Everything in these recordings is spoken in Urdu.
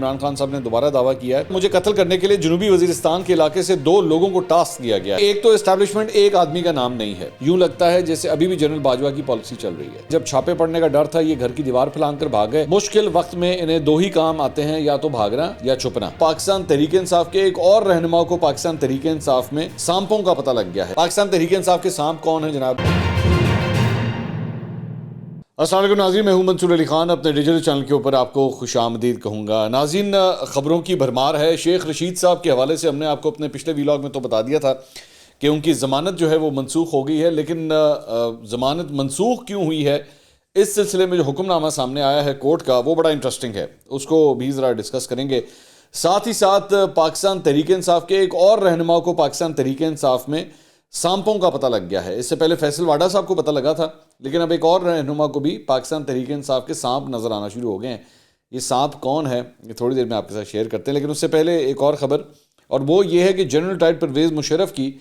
عمران خان صاحب نے دوبارہ دعویٰ کیا ہے مجھے قتل کرنے کے لیے جنوبی وزیرستان کے علاقے سے 2 لوگوں کو ٹاسک دیا گیا ہے۔ ایک تو اسٹیبلشمنٹ ایک آدمی کا نام نہیں ہے، یوں لگتا ہے جیسے ابھی بھی جنرل باجوہ کی پالیسی چل رہی ہے۔ جب چھاپے پڑنے کا ڈر تھا یہ گھر کی دیوار پھلانگ کر بھاگ گئے۔ مشکل وقت میں انہیں 2 ہی کام آتے ہیں، یا تو بھاگنا یا چھپنا۔ پاکستان تحریک انصاف کے ایک اور رہنما کو پاکستان تحریک انصاف میں سانپوں کا پتہ لگ گیا ہے۔ پاکستان تحریک انصاف کے سانپ کون ہیں جناب؟ السلام علیکم ناظرین، میں ہوں منصور علی خان، اپنے ڈیجیٹل چینل کے اوپر آپ کو خوش آمدید کہوں گا۔ ناظرین، خبروں کی بھرمار ہے۔ شیخ رشید صاحب کے حوالے سے ہم نے آپ کو اپنے پچھلے ویلاگ میں تو بتا دیا تھا کہ ان کی ضمانت جو ہے وہ منسوخ ہو گئی ہے، لیکن ضمانت منسوخ کیوں ہوئی ہے، اس سلسلے میں جو حکم نامہ سامنے آیا ہے کورٹ کا وہ بڑا انٹرسٹنگ ہے، اس کو بھی ذرا ڈسکس کریں گے۔ ساتھ ہی ساتھ پاکستان تحریک انصاف کے ایک اور رہنما کو پاکستان تحریک انصاف میں سانپوں کا پتہ لگ گیا ہے۔ اس سے پہلے فیصل واڈا صاحب کو پتہ لگا تھا، لیکن اب ایک اور رہنما کو بھی پاکستان تحریک انصاف کے سانپ نظر آنا شروع ہو گئے ہیں۔ یہ سانپ کون ہے یہ تھوڑی دیر میں آپ کے ساتھ شیئر کرتے ہیں، لیکن اس سے پہلے ایک اور خبر، اور وہ یہ ہے کہ جنرل ٹائر پرویز مشرف کی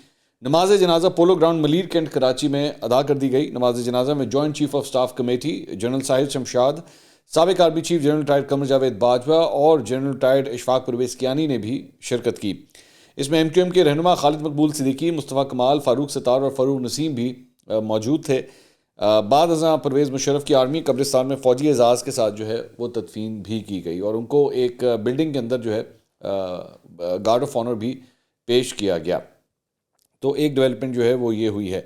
نماز جنازہ polo ground Malir Cantt Karachi میں ادا کر دی گئی۔ نماز جنازہ میں joint chief of staff committee general Sahil Shamshad, سابق آرمی چیف جنرل ٹائر قمر جاوید باجوہ اور جنرل ٹائر اشفاق پرویز کیانی نے بھی شرکت کی۔ اس میں MQM کے رہنما خالد مقبول صدیقی، مصطفیٰ کمال، فاروق ستار اور فاروق نسیم بھی موجود تھے۔ بعد ازاں پرویز مشرف کی آرمی قبرستان میں فوجی اعزاز کے ساتھ جو ہے وہ تدفین بھی کی گئی، اور ان کو ایک بلڈنگ کے اندر جو ہے گارڈ آف آنر بھی پیش کیا گیا۔ تو ایک ڈیولپمنٹ جو ہے وہ یہ ہوئی ہے۔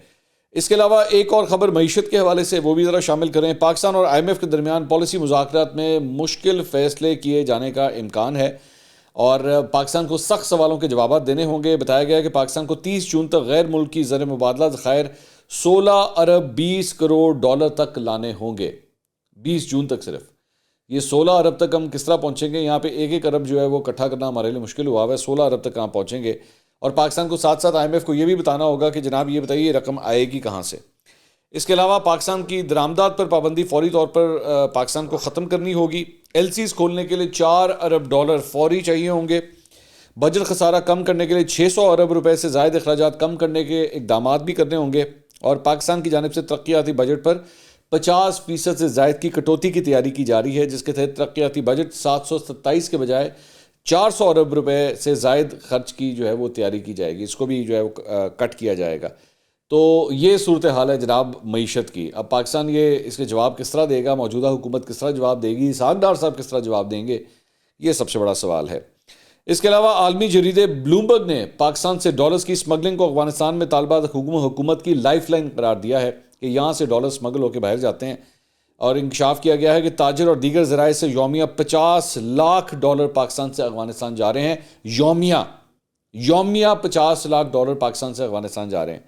اس کے علاوہ ایک اور خبر معیشت کے حوالے سے وہ بھی ذرا شامل کریں۔ پاکستان اور IMF کے درمیان پالیسی مذاکرات میں مشکل فیصلے کیے جانے کا امکان ہے، اور پاکستان کو سخت سوالوں کے جوابات دینے ہوں گے۔ بتایا گیا ہے کہ پاکستان کو 30 جون تک غیر ملکی زر مبادلہ ذخائر 16 ارب 20 کروڑ ڈالر تک لانے ہوں گے۔ 20 جون تک صرف یہ 16 ارب تک ہم کس طرح پہنچیں گے؟ یہاں پہ 1 ارب جو ہے وہ اکٹھا کرنا ہمارے لیے مشکل ہوا ہے، 16 ارب تک کہاں پہنچیں گے؟ اور پاکستان کو ساتھ ساتھ IMF کو یہ بھی بتانا ہوگا کہ جناب یہ بتائیے یہ رقم آئے گی کہاں سے۔ اس کے علاوہ پاکستان کی درآمدات پر پابندی فوری طور پر پاکستان کو ختم کرنی ہوگی۔ LCs کھولنے کے لیے 4 ارب ڈالر فوری چاہیے ہوں گے۔ بجٹ خسارہ کم کرنے کے لیے 600 ارب روپے سے زائد اخراجات کم کرنے کے اقدامات بھی کرنے ہوں گے، اور پاکستان کی جانب سے ترقیاتی بجٹ پر 50% سے زائد کی کٹوتی کی تیاری کی جا رہی ہے، جس کے تحت ترقیاتی بجٹ 727 کے بجائے 400 ارب روپے سے زائد خرچ کی جو ہے وہ تیاری کی جائے گی، اس کو بھی جو ہے کٹ کیا جائے گا۔ تو یہ صورتحال ہے جناب معیشت کی۔ اب پاکستان یہ اس کے جواب کس طرح دے گا، موجودہ حکومت کس طرح جواب دے گی، اسحاق ڈار صاحب کس طرح جواب دیں گے، یہ سب سے بڑا سوال ہے۔ اس کے علاوہ عالمی جریدے بلومبرگ نے پاکستان سے ڈالرز کی اسمگلنگ کو افغانستان میں طالبات حکومت کی لائف لائن قرار دیا ہے کہ یہاں سے ڈالر اسمگل ہو کے باہر جاتے ہیں، اور انکشاف کیا گیا ہے کہ تاجر اور دیگر ذرائع سے یومیہ 50 لاکھ ڈالر پاکستان سے افغانستان جا رہے ہیں۔ یومیہ 50 لاکھ ڈالر پاکستان سے افغانستان جا رہے ہیں۔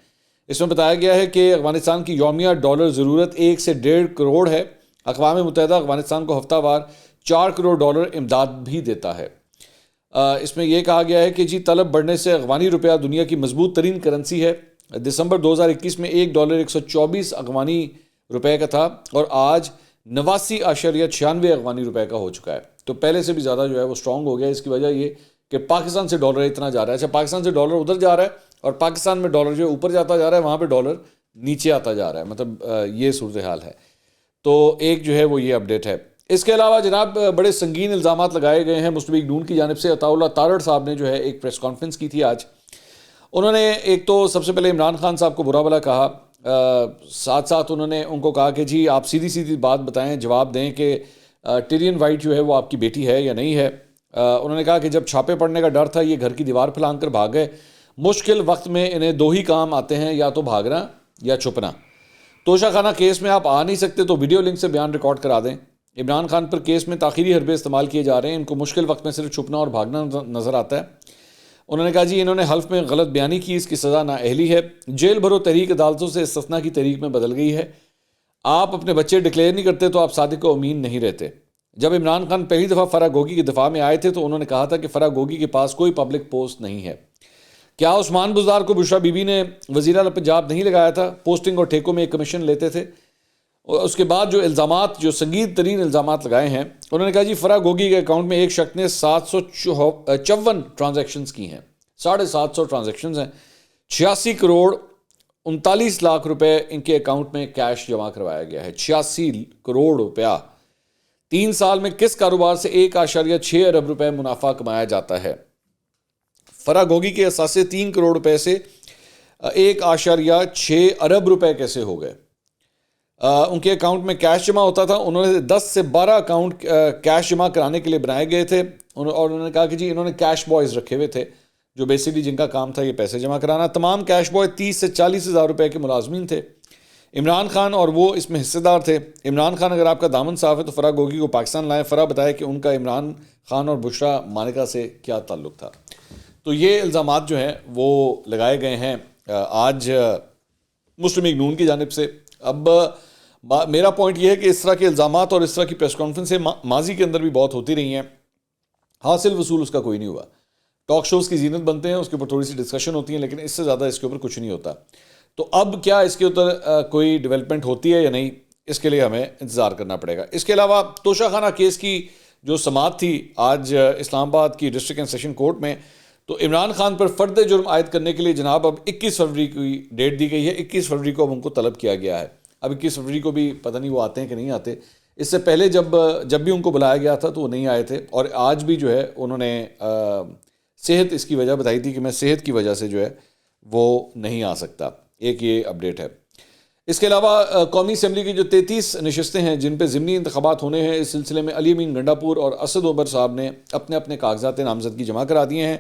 اس میں بتایا گیا ہے کہ افغانستان کی یومیہ ڈالر ضرورت 1 سے 1.5 کروڑ ہے۔ اقوام متحدہ افغانستان کو ہفتہ وار 4 کروڑ ڈالر امداد بھی دیتا ہے۔ اس میں یہ کہا گیا ہے کہ طلب بڑھنے سے افغانی روپیہ دنیا کی مضبوط ترین کرنسی ہے۔ دسمبر 2021 میں $1 124 افغانی روپے کا تھا، اور آج 89.96 افغانی روپے کا ہو چکا ہے۔ تو پہلے سے بھی زیادہ جو ہے وہ اسٹرانگ ہو گیا۔ اس کی وجہ یہ کہ پاکستان سے ڈالر اتنا جا رہا ہے۔ اچھا، پاکستان سے ڈالر ادھر جا رہا ہے اور پاکستان میں ڈالر جو ہے اوپر جاتا جا رہا ہے، وہاں پہ ڈالر نیچے آتا جا رہا ہے، مطلب یہ صورتحال ہے۔ تو ایک جو ہے وہ یہ اپڈیٹ ہے۔ اس کے علاوہ جناب بڑے سنگین الزامات لگائے گئے ہیں مسلم لیگ نون کی جانب سے۔ عطاء اللہ تارڑ صاحب نے جو ہے ایک پریس کانفرنس کی تھی آج۔ انہوں نے ایک تو سب سے پہلے عمران خان صاحب کو برا بھلا کہا، ساتھ ساتھ انہوں نے ان کو کہا کہ جی آپ سیدھی سیدھی بات بتائیں، جواب دیں کہ ٹیرین وائٹ جو ہے وہ آپ کی بیٹی ہے یا نہیں ہے۔ انہوں نے کہا کہ جب چھاپے پڑنے کا ڈر تھا یہ گھر کی دیوار پھلانگ کر بھاگ گئے۔ مشکل وقت میں انہیں 2 ہی کام آتے ہیں، یا تو بھاگنا یا چھپنا۔ توشہ خانہ کیس میں آپ آ نہیں سکتے تو ویڈیو لنک سے بیان ریکارڈ کرا دیں۔ عمران خان پر کیس میں تاخیری حربے استعمال کیے جا رہے ہیں، ان کو مشکل وقت میں صرف چھپنا اور بھاگنا نظر آتا ہے۔ انہوں نے کہا جی انہوں نے حلف میں غلط بیانی کی، اس کی سزا نااہلی ہے۔ جیل بھرو تحریک عدالتوں سے استثناء کی تحریک میں بدل گئی ہے۔ آپ اپنے بچے ڈکلیئر نہیں کرتے تو آپ صادق و امین نہیں رہتے۔ جب عمران خان پہلی دفعہ فرح گوگی کے دفاع میں آئے تھے تو انہوں نے کہا تھا کہ فرح گوگی کے پاس کوئی پبلک پوسٹ نہیں ہے۔ کیا عثمان بزدار کو بشرا بی بی نے وزیر اعلیٰ پنجاب نہیں لگایا تھا؟ پوسٹنگ اور ٹھیکوں میں ایک کمیشن لیتے تھے۔ اس کے بعد جو الزامات، جو سنگین ترین الزامات لگائے ہیں، انہوں نے کہا جی فرح گوگی کے اکاؤنٹ میں ایک شخص نے 754 ٹرانزیکشنز کی ہیں، 750 ٹرانزیکشنز ہیں، 86 کروڑ 39 لاکھ روپے ان کے اکاؤنٹ میں کیش جمع کروایا گیا ہے۔ 86 کروڑ روپیہ 3 سال میں کس کاروبار سے 1.6 ارب روپے منافع کمایا جاتا ہے؟ فرح گوگی کے اثاثے 3 کروڑ روپے سے 1.6 ارب روپے کیسے ہو گئے؟ ان کے اکاؤنٹ میں کیش جمع ہوتا تھا، انہوں نے 10 سے 12 اکاؤنٹ کیش جمع کرانے کے لیے بنائے گئے تھے، اور انہوں نے کہا کہ جی انہوں نے کیش بوائز رکھے ہوئے تھے جو بیسیکلی جن کا کام تھا یہ پیسے جمع کرانا۔ تمام کیش بوائے 30 سے 40 ہزار روپے کے ملازمین تھے۔ عمران خان اور وہ اس میں حصے دار تھے۔ عمران خان اگر آپ کا دامن صاف ہے تو فرح گوگی کو پاکستان لائیں۔ فرح بتائے کہ ان کا عمران خان اور بشرا مانیکا سے کیا تعلق تھا؟ تو یہ الزامات جو ہیں وہ لگائے گئے ہیں آج مسلم لیگ نون کی جانب سے۔ اب میرا پوائنٹ یہ ہے کہ اس طرح کے الزامات اور اس طرح کی پریس کانفرنسیں ماضی کے اندر بھی بہت ہوتی رہی ہیں، حاصل وصول اس کا کوئی نہیں ہوا۔ ٹاک شوز کی زینت بنتے ہیں، اس کے اوپر تھوڑی سی ڈسکشن ہوتی ہیں، لیکن اس سے زیادہ اس کے اوپر کچھ نہیں ہوتا۔ تو اب کیا اس کے اوپر کوئی ڈیولپمنٹ ہوتی ہے یا نہیں، اس کے لیے ہمیں انتظار کرنا پڑے گا۔ اس کے علاوہ توشہ خانہ کیس کی جو سماعت تھی آج اسلام آباد کی ڈسٹرکٹ اینڈ سیشن کورٹ میں، تو عمران خان پر فرد جرم عائد کرنے کے لیے جناب اب 21 فروری کی ڈیٹ دی گئی ہے۔ 21 فروری کو اب ان کو طلب کیا گیا ہے۔ اب 21 فروری کو بھی پتہ نہیں وہ آتے ہیں کہ نہیں آتے۔ اس سے پہلے جب بھی ان کو بلایا گیا تھا تو وہ نہیں آئے تھے، اور آج بھی جو ہے انہوں نے صحت اس کی وجہ بتائی تھی کہ میں صحت کی وجہ سے جو ہے وہ نہیں آ سکتا۔ ایک یہ اپڈیٹ ہے۔ اس کے علاوہ قومی اسمبلی کی جو 33 نشستیں ہیں جن پہ ضمنی انتخابات ہونے ہیں، اس سلسلے میں علی امین گنڈا پور اور اسد عمر صاحب نے اپنے اپنے کاغذات نامزدگی جمع کرا دیے ہیں۔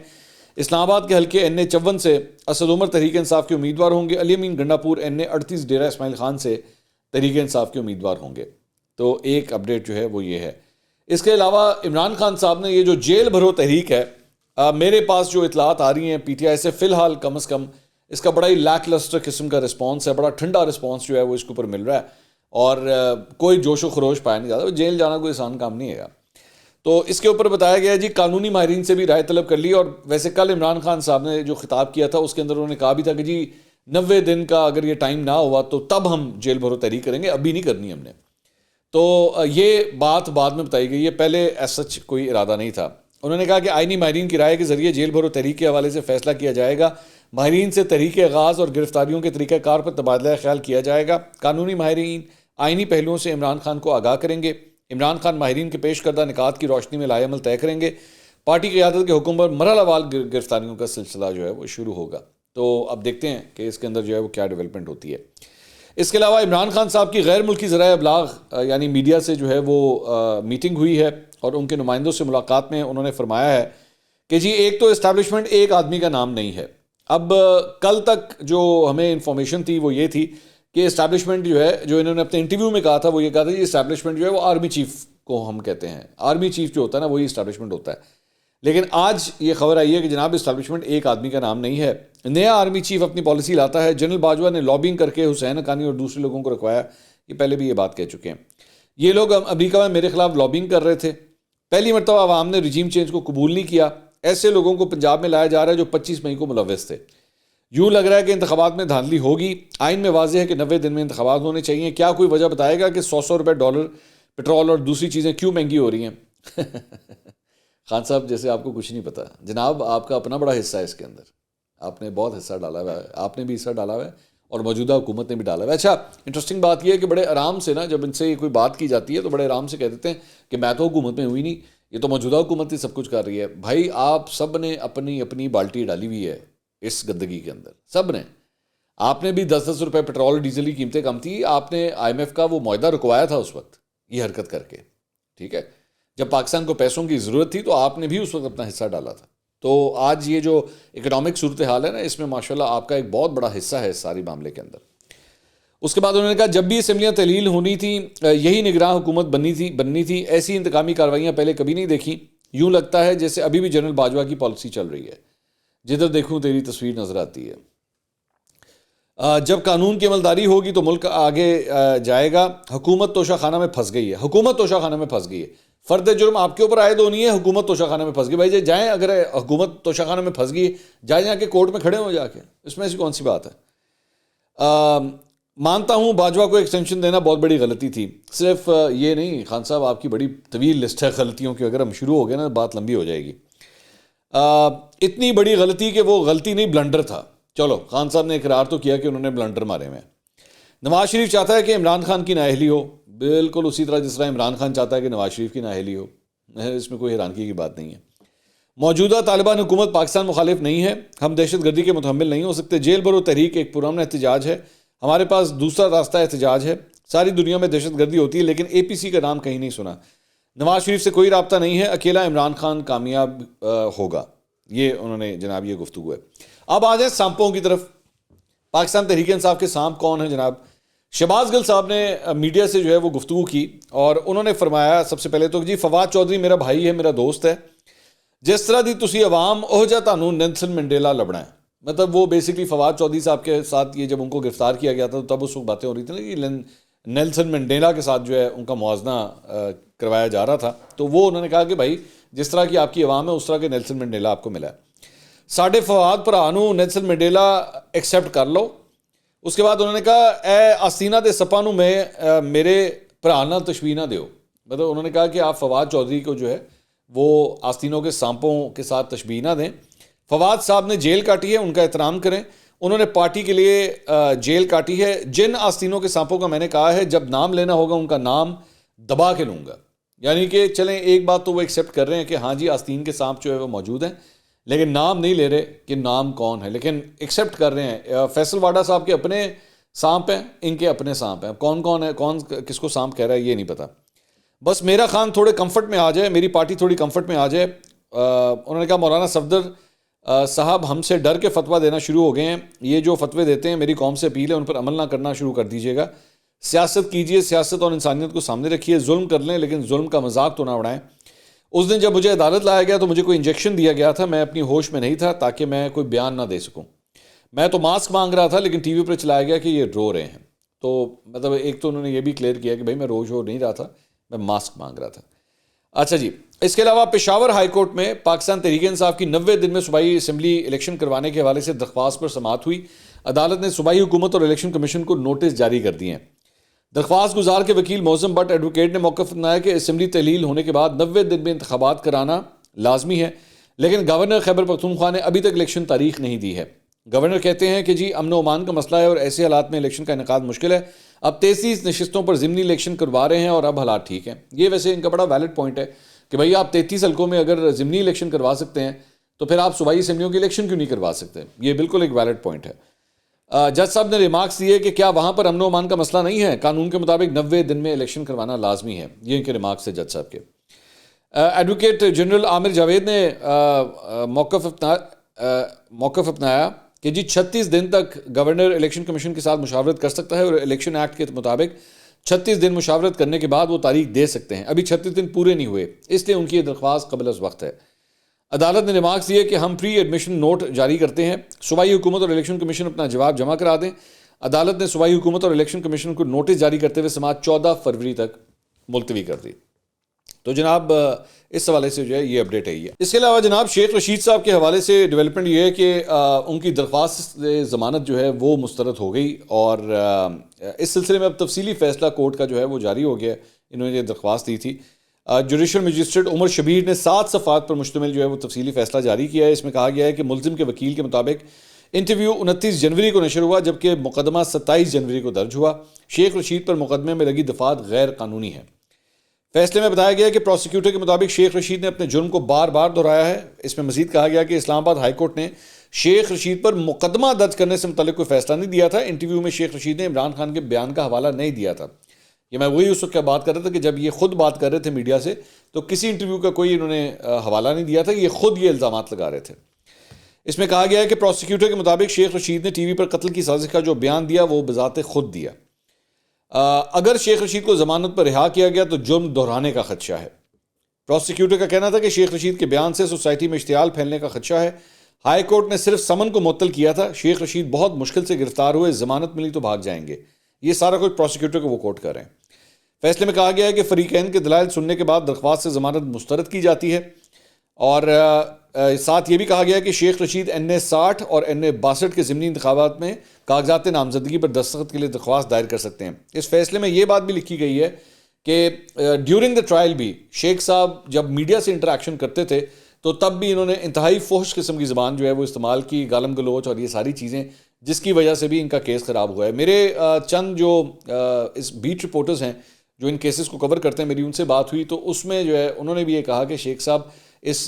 اسلام آباد کے حلقے این اے 54 سے اسد عمر تحریک انصاف کے امیدوار ہوں گے۔ علی امین گنڈا پور این اے 38 ڈیرہ اسماعیل خان سے تحریک انصاف کے امیدوار ہوں گے۔ تو ایک اپڈیٹ جو ہے وہ یہ ہے۔ اس کے علاوہ عمران خان صاحب نے یہ جو جیل بھرو تحریک ہے، میرے پاس جو اطلاعات آ رہی ہیں پی ٹی آئی سے، فی الحال کم از کم اس کا بڑا ہی لیک لسٹر قسم کا رسپانس ہے، بڑا ٹھنڈا رسپانس جو ہے وہ اس کے اوپر مل رہا ہے، اور کوئی جوش و خروش پایا نہیں جاتا۔ جیل جانا کوئی آسان کام نہیں ہے۔ تو اس کے اوپر بتایا گیا جی قانونی ماہرین سے بھی رائے طلب کر لی، اور ویسے کل عمران خان صاحب نے جو خطاب کیا تھا اس کے اندر انہوں نے کہا بھی تھا کہ جی 90 دن کا اگر یہ ٹائم نہ ہوا تو تب ہم جیل بھرو تحریک کریں گے، ابھی نہیں کرنی ہم نے۔ تو یہ بات بعد میں بتائی گئی ہے، پہلے ایز سچ کوئی ارادہ نہیں تھا۔ انہوں نے کہا کہ آئینی ماہرین کی رائے کے ذریعے جیل بھرو تحریک کے حوالے سے فیصلہ کیا جائے گا۔ ماہرین سے تحریک آغاز اور گرفتاریوں کے طریقہ کار پر تبادلہ خیال کیا جائے گا۔ قانونی ماہرین آئینی پہلوؤں سے عمران خان کو آگاہ کریں گے۔ عمران خان ماہرین کے پیش کردہ نکات کی روشنی میں لائے عمل طے کریں گے۔ پارٹی قیادت کے حکم پر مرحلہ وار گرفتاریوں کا سلسلہ جو ہے وہ شروع ہوگا۔ تو اب دیکھتے ہیں کہ اس کے اندر جو ہے وہ کیا ڈیولپمنٹ ہوتی ہے۔ اس کے علاوہ عمران خان صاحب کی غیر ملکی ذرائع ابلاغ یعنی میڈیا سے جو ہے وہ میٹنگ ہوئی ہے، اور ان کے نمائندوں سے ملاقات میں انہوں نے فرمایا ہے کہ جی ایک تو اسٹیبلشمنٹ ایک آدمی کا نام نہیں ہے۔ اب کل تک جو ہمیں انفارمیشن تھی وہ یہ تھی کہ اسٹیبلشمنٹ جو ہے، جو انہوں نے اپنے انٹرویو میں کہا تھا وہ یہ کہا تھا کہ اسٹیبلشمنٹ جو ہے وہ آرمی چیف کو ہم کہتے ہیں، آرمی چیف جو ہوتا ہے نا وہی اسٹیبلشمنٹ ہوتا ہے۔ لیکن آج یہ خبر آئی ہے کہ جناب اسٹیبلشمنٹ ایک آدمی کا نام نہیں ہے، نیا آرمی چیف اپنی پالیسی لاتا ہے۔ جنرل باجوہ نے لابنگ کر کے حسین حقانی اور دوسرے لوگوں کو رکھوایا، یہ پہلے بھی یہ بات کہہ چکے ہیں۔ یہ لوگ امریکہ میں میرے خلاف لابنگ کر رہے تھے، پہلی مرتبہ عوام نے رجیم چینج کو قبول نہیں کیا، ایسے لوگوں کو پنجاب میں لایا جا رہا ہے جو 25 مئی کو ملوث تھے۔ یوں لگ رہا ہے کہ انتخابات میں دھاندلی ہوگی، آئین میں واضح ہے کہ 90 دن میں انتخابات ہونے چاہیے۔ کیا کوئی وجہ بتائے گا کہ 100 روپے ڈالر پٹرول اور دوسری چیزیں کیوں مہنگی ہو رہی ہیں؟ خان صاحب جیسے آپ کو کچھ نہیں پتا، جناب آپ کا اپنا بڑا حصہ ہے اس کے اندر، آپ نے بہت حصہ ڈالا ہوا ہے، آپ نے بھی حصہ ڈالا ہوا ہے اور موجودہ حکومت نے بھی ڈالا ہوا ہے۔ اچھا انٹرسٹنگ بات یہ ہے کہ بڑے آرام سے نا جب ان سے کوئی بات کی جاتی ہے تو بڑے آرام سے کہہ دیتے ہیں کہ میں تو حکومت میں ہوئی نہیں، یہ تو موجودہ حکومت ہی سب کچھ کر رہی ہے۔ بھائی آپ سب نے اپنی اپنی بالٹی ڈالی ہوئی ہے اس گندگی کے اندر، سب نے۔ آپ نے بھی 10 روپے پٹرول ڈیزل کی قیمتیں کم تھی، آپ نے آئی ایم ایف کا وہ معاہدہ رکوایا تھا اس وقت یہ حرکت کر کے، ٹھیک ہے، جب پاکستان کو پیسوں کی ضرورت تھی تو آپ نے بھی اس وقت اپنا حصہ ڈالا تھا۔ تو آج یہ جو اکنامک صورتحال ہے نا اس میں ماشاءاللہ آپ کا ایک بہت بڑا حصہ ہے اس ساری معاملے کے اندر۔ اس کے بعد انہوں نے کہا جب بھی اسمبلیاں تحلیل ہونی تھیں یہی نگراں حکومت بننی تھی، ایسی انتقامی کارروائیاں پہلے کبھی نہیں دیکھیں، یوں لگتا ہے جیسے ابھی بھی جنرل باجوہ کی پالیسی چل رہی ہے، جدھر دیکھوں تیری تصویر نظر آتی ہے۔ جب قانون کی عملداری ہوگی تو ملک آگے جائے گا۔ حکومت توشہ خانہ میں پھنس گئی ہے، حکومت توشہ خانہ میں پھنس گئی ہے، فرد جرم آپ کے اوپر عائد ہونی ہے، حکومت توشہ خانہ میں پھنس گئی۔ بھائی جائیں، اگر حکومت توشہ خانہ میں پھنس گئی جائیں جا کے کورٹ میں کھڑے ہوں جا کے، اس میں ایسی کون سی بات ہے۔ مانتا ہوں باجوہ کو ایکسٹینشن دینا بہت بڑی غلطی تھی، صرف یہ نہیں خان صاحب آپ کی بڑی طویل لسٹ ہے غلطیوں کی، اگر ہم شروع ہو گئے نا بات لمبی ہو جائے گی۔ اتنی بڑی غلطی کہ وہ غلطی نہیں بلنڈر تھا، چلو خان صاحب نے اقرار تو کیا کہ انہوں نے بلنڈر مارے ہوئے ہیں۔ نواز شریف چاہتا ہے کہ عمران خان کی نااہلی ہو، بالکل اسی طرح جس طرح عمران خان چاہتا ہے کہ نواز شریف کی نااہلی ہو، اس میں کوئی حیرانگی کی بات نہیں ہے۔ موجودہ طالبان حکومت پاکستان مخالف نہیں ہے، ہم دہشت گردی کے متحمل نہیں ہو سکتے۔ جیل برو تحریک ایک پرامن احتجاج ہے، ہمارے پاس دوسرا راستہ احتجاج ہے۔ ساری دنیا میں دہشت گردی ہوتی ہے لیکن اے پی سی کا نام کہیں نہیں سنا۔ نواز شریف سے کوئی رابطہ نہیں ہے، اکیلا عمران خان کامیاب ہوگا۔ یہ انہوں نے جناب یہ گفتگو ہے۔ اب آ جائیں سانپوں کی طرف۔ پاکستان تحریک انصاف کے سانپ کون ہیں جناب؟ شہباز گل صاحب نے میڈیا سے جو ہے وہ گفتگو کی اور انہوں نے فرمایا سب سے پہلے تو جی فواد چودھری میرا بھائی ہے، میرا دوست ہے، جس طرح دی تسی عوام اوہ جا تانوں نیلسن منڈیلا لبنا ہے۔ مطلب وہ بیسکلی فواد چودھری صاحب کے ساتھ یہ جب ان کو گرفتار کیا گیا تھا تو تب اس وقت باتیں ہو رہی تھیں کہ نیلسن منڈیلا کے ساتھ جو ہے ان کا موازنہ کروایا جا رہا تھا، تو وہ انہوں نے کہا کہ بھائی جس طرح کی آپ کی عوام ہے اس طرح کے نیلسن منڈیلا آپ کو ملا ہے، ساڈے فواد پرانوں نیلسن منڈیلا ایکسیپٹ کر لو۔ اس کے بعد انہوں نے کہا اے آستینہ دے سپاں نوں میں میرے بھرا نال تشبیہ نہ دیو۔ مطلب انہوں نے کہا کہ آپ فواد چودھری کو جو ہے وہ آستینوں کے سانپوں کے ساتھ تشبیہ نہ دیں۔ فواد صاحب نے جیل کاٹی ہے، ان کا احترام کریں، انہوں نے پارٹی کے لیے جیل کاٹی ہے۔ جن آستینوں کے سانپوں کا میں نے کہا ہے جب نام لینا ہوگا ان کا نام دبا کے لوں گا، یعنی کہ چلیں ایک بات تو وہ ایکسیپٹ کر رہے ہیں کہ ہاں جی آستین کے سانپ جو ہے وہ موجود ہیں، لیکن نام نہیں لے رہے کہ نام کون ہے، لیکن ایکسیپٹ کر رہے ہیں۔ فیصل واڈا صاحب کے اپنے سانپ ہیں، ان کے اپنے سانپ ہیں، کون ہے، کون کس کو سانپ کہہ رہا ہے یہ نہیں پتہ۔ بس میرا خان تھوڑے کمفرٹ میں آ جائے، میری پارٹی تھوڑی کمفرٹ میں آ جائے۔ انہوں نے کہا مولانا صفدر صاحب ہم سے ڈر کے فتویٰ دینا شروع ہو گئے ہیں، یہ جو فتوے دیتے ہیں میری قوم سے اپیل ہے ان پر عمل نہ کرنا شروع کر دیجیے گا۔ سیاست کیجیے، سیاست اور انسانیت کو سامنے رکھیے، ظلم کر لیں لیکن ظلم کا مذاق تو نہ اڑائیں۔ اس دن جب مجھے عدالت لایا گیا تو مجھے کوئی انجیکشن دیا گیا تھا، میں اپنی ہوش میں نہیں تھا تاکہ میں کوئی بیان نہ دے سکوں۔ میں تو ماسک مانگ رہا تھا لیکن ٹی وی پر چلایا گیا کہ یہ رو رہے ہیں۔ تو مطلب ایک تو انہوں نے یہ بھی کلیئر کیا کہ بھائی میں روز ہو نہیں رہا تھا، میں ماسک مانگ رہا تھا۔ اچھا جی، اس کے علاوہ پشاور ہائی کورٹ میں پاکستان تحریک انصاف کی 90 دن میں صوبائی اسمبلی الیکشن کروانے کے حوالے سے درخواست پر سماعت ہوئی۔ عدالت نے صوبائی حکومت اور الیکشن کمیشن کو نوٹس جاری کر دیے ہیں۔ درخواست گزار کے وکیل موزم بٹ ایڈوکیٹ نے موقف اپنایا کہ اسمبلی تحلیل ہونے کے بعد 90 دن میں انتخابات کرانا لازمی ہے، لیکن گورنر خیبر پختونخوا نے ابھی تک الیکشن تاریخ نہیں دی ہے۔ گورنر کہتے ہیں کہ جی امن و امان کا مسئلہ ہے اور ایسے حالات میں الیکشن کا انعقاد مشکل ہے۔ اب 33 نشستوں پر ضمنی الیکشن کروا رہے ہیں اور اب حالات ٹھیک ہیں۔ یہ ویسے ان کا بڑا ویلڈ پوائنٹ ہے کہ بھائی آپ 33 حلقوں میں اگر ضمنی الیکشن کروا سکتے ہیں تو پھر آپ صوبائی اسمبلیوں کی الیکشن کیوں نہیں کروا سکتے؟ یہ بالکل ایک ویلڈ پوائنٹ ہے۔ جج صاحب نے ریمارکس دیے کہ کیا وہاں پر امن و امان کا مسئلہ نہیں ہے، قانون کے مطابق 90 دن میں الیکشن کروانا لازمی ہے۔ یہ ان کے ریمارکس ہے جج صاحب کے۔ ایڈوکیٹ جنرل عامر جاوید نے موقف اپنایا کہ جی 36 دن تک گورنر الیکشن کمیشن کے ساتھ مشاورت کر سکتا ہے اور الیکشن ایکٹ کے مطابق 36 دن مشاورت کرنے کے بعد وہ تاریخ دے سکتے ہیں۔ ابھی 36 دن پورے نہیں ہوئے، اس لیے ان کی یہ درخواست قبل از وقت ہے۔ عدالت نے ریمارکس دیے کہ ہم پری ایڈمیشن نوٹ جاری کرتے ہیں، صوبائی حکومت اور الیکشن کمیشن اپنا جواب جمع کرا دیں۔ عدالت نے صوبائی حکومت اور الیکشن کمیشن کو نوٹس جاری کرتے ہوئے سماعت 14 فروری تک ملتوی کر دی۔ تو جناب اس حوالے سے جو ہے یہ اپڈیٹ ہے ہی ہے۔ اس کے علاوہ جناب شیخ رشید صاحب کے حوالے سے ڈیولپمنٹ یہ ہے کہ ان کی درخواست ضمانت جو ہے وہ مسترد ہو گئی اور اس سلسلے میں اب تفصیلی فیصلہ کورٹ کا جو ہے وہ جاری ہو گیا۔ انہوں نے یہ درخواست دی تھی۔ جوڈیشل مجسٹریٹ عمر شبیر نے 7 صفحات پر مشتمل جو ہے وہ تفصیلی فیصلہ جاری کیا ہے۔ اس میں کہا گیا ہے کہ ملزم کے وکیل کے مطابق انٹرویو 29 جنوری کو نشر ہوا جبکہ مقدمہ 27 جنوری کو درج ہوا۔ شیخ رشید پر مقدمے میں لگی دفعات غیر قانونی ہے۔ فیصلے میں بتایا گیا کہ پروسیکیوٹر کے مطابق شیخ رشید نے اپنے جرم کو بار بار دہرایا ہے۔ اس میں مزید کہا گیا کہ اسلام آباد ہائی کورٹ نے شیخ رشید پر مقدمہ درج کرنے سے متعلق کوئی فیصلہ نہیں دیا تھا۔ انٹرویو میں شیخ رشید نے عمران خان کے بیان کا حوالہ نہیں دیا تھا۔ یہ میں وہی اس وقت بات کر رہا تھا کہ جب یہ خود بات کر رہے تھے میڈیا سے تو کسی انٹرویو کا کوئی انہوں نے حوالہ نہیں دیا تھا، یہ خود یہ الزامات لگا رہے تھے۔ اس میں کہا گیا ہے کہ پروسیکیوٹر کے مطابق شیخ رشید نے ٹی وی پر قتل کی سازش کا جو بیان دیا وہ بذات خود دیا۔ اگر شیخ رشید کو ضمانت پر رہا کیا گیا تو جرم دہرانے کا خدشہ ہے۔ پروسیکیوٹر کا کہنا تھا کہ شیخ رشید کے بیان سے سوسائٹی میں اشتعال پھیلنے کا خدشہ ہے۔ ہائی کورٹ نے صرف سمن کو معطل کیا تھا۔ شیخ رشید بہت مشکل سے گرفتار ہوئے، ضمانت ملی تو بھاگ جائیں گے۔ یہ سارا کچھ پروسیکیوٹر کو وہ کوٹ کر رہے ہیں۔ فیصلے میں کہا گیا ہے کہ فریقین کے دلائل سننے کے بعد درخواست سے ضمانت مسترد کی جاتی ہے اور ساتھ یہ بھی کہا گیا کہ شیخ رشید NA 60 اور NA 62 کے ضمنی انتخابات میں کاغذات نامزدگی پر دستخط کے لیے درخواست دائر کر سکتے ہیں۔ اس فیصلے میں یہ بات بھی لکھی گئی ہے کہ ڈیورنگ دا ٹرائل بھی شیخ صاحب جب میڈیا سے انٹریکشن کرتے تھے تو تب بھی انہوں نے انتہائی فحش قسم کی زبان جو ہے وہ استعمال کی، گالم گلوچ اور یہ ساری چیزیں، جس کی وجہ سے بھی ان کا کیس خراب ہوا ہے۔ میرے چند جو اس بیٹ رپورٹرز ہیں جو ان کیسز کو کور کرتے ہیں، میری ان سے بات ہوئی تو اس میں جو ہے انہوں نے بھی یہ کہا کہ شیخ صاحب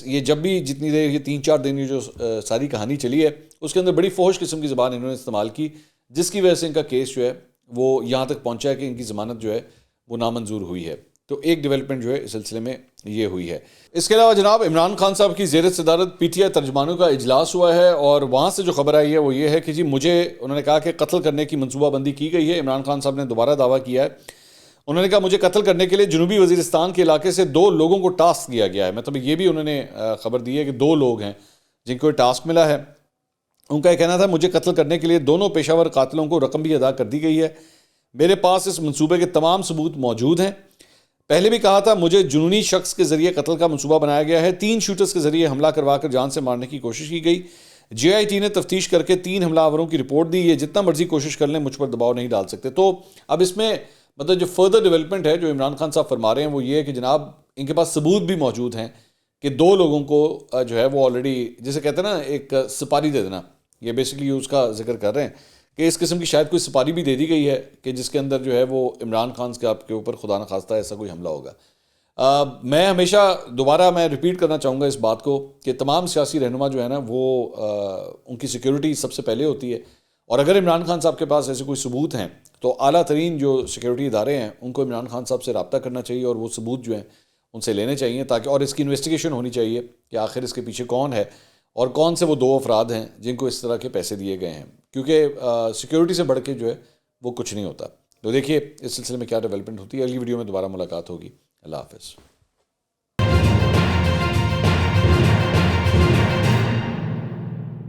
یہ جب بھی جتنی دیر یہ 3-4 دن کی جو ساری کہانی چلی ہے اس کے اندر بڑی فحش قسم کی زبان انہوں نے استعمال کی، جس کی وجہ سے ان کا کیس جو ہے وہ یہاں تک پہنچا ہے کہ ان کی ضمانت جو ہے وہ نامنظور ہوئی ہے۔ تو ایک ڈیولپمنٹ جو ہے اس سلسلے میں یہ ہوئی ہے۔ اس کے علاوہ جناب عمران خان صاحب کی زیر صدارت پی ٹی آئی ترجمانوں کا اجلاس ہوا ہے، اور وہاں سے جو خبر آئی ہے وہ یہ ہے کہ جی انہوں نے کہا کہ قتل کرنے کی منصوبہ بندی کی گئی ہے۔ عمران خان صاحب نے دوبارہ دعویٰ کیا ہے، انہوں نے کہا مجھے قتل کرنے کے لیے جنوبی وزیرستان کے علاقے سے 2 لوگوں کو ٹاسک دیا گیا ہے۔ مطلب یہ بھی انہوں نے خبر دی ہے کہ 2 لوگ ہیں جن کو یہ ٹاسک ملا ہے۔ ان کا یہ کہنا تھا مجھے قتل کرنے کے لیے دونوں پیشہ ور قاتلوں کو رقم بھی ادا کر دی گئی ہے، میرے پاس اس منصوبے کے تمام ثبوت موجود ہیں۔ پہلے بھی کہا تھا مجھے جنونی شخص کے ذریعے قتل کا منصوبہ بنایا گیا ہے، 3 شوٹرز کے ذریعے حملہ کروا کر جان سے مارنے کی کوشش کی گئی۔ جے آئی ٹی نے تفتیش کر کے 3 حملہ آوروں کی رپورٹ دی، یہ جتنا مرضی کوشش کر لیں مجھ پر دباؤ نہیں ڈال سکتے۔ تو اب اس میں مطلب جو فردر ڈیولپمنٹ ہے جو عمران خان صاحب فرما رہے ہیں وہ یہ ہے کہ جناب ان کے پاس ثبوت بھی موجود ہیں کہ 2 لوگوں کو جو ہے وہ آلریڈی جسے کہتے ہیں نا ایک سپاری دے دینا، یہ بیسکلی اس کا ذکر کر رہے ہیں کہ اس قسم کی شاید کوئی سپاری بھی دے دی گئی ہے کہ جس کے اندر جو ہے وہ عمران خان کے آپ کے اوپر خدا نخواستہ ایسا کوئی حملہ ہوگا۔ میں ہمیشہ دوبارہ میں ریپیٹ کرنا چاہوں گا اس بات کو کہ تمام سیاسی رہنما جو ہے نا وہ ان کی سیکیورٹی سب سے پہلے ہوتی ہے، اور اگر عمران خان صاحب کے پاس ایسے کوئی ثبوت ہیں تو اعلیٰ ترین جو سیکیورٹی ادارے ہیں ان کو عمران خان صاحب سے رابطہ کرنا چاہیے اور وہ ثبوت جو ہیں ان سے لینے چاہیے، تاکہ اور اس کی انویسٹیگیشن ہونی چاہیے کہ آخر اس کے پیچھے کون ہے اور کون سے وہ 2 افراد ہیں جن کو اس طرح کے پیسے دیے گئے ہیں، کیونکہ سیکیورٹی سے بڑھ کے جو ہے وہ کچھ نہیں ہوتا۔ تو دیکھیے اس سلسلے میں کیا ڈیولپمنٹ ہوتی ہے، اگلی ویڈیو میں دوبارہ ملاقات ہوگی۔ اللہ حافظ۔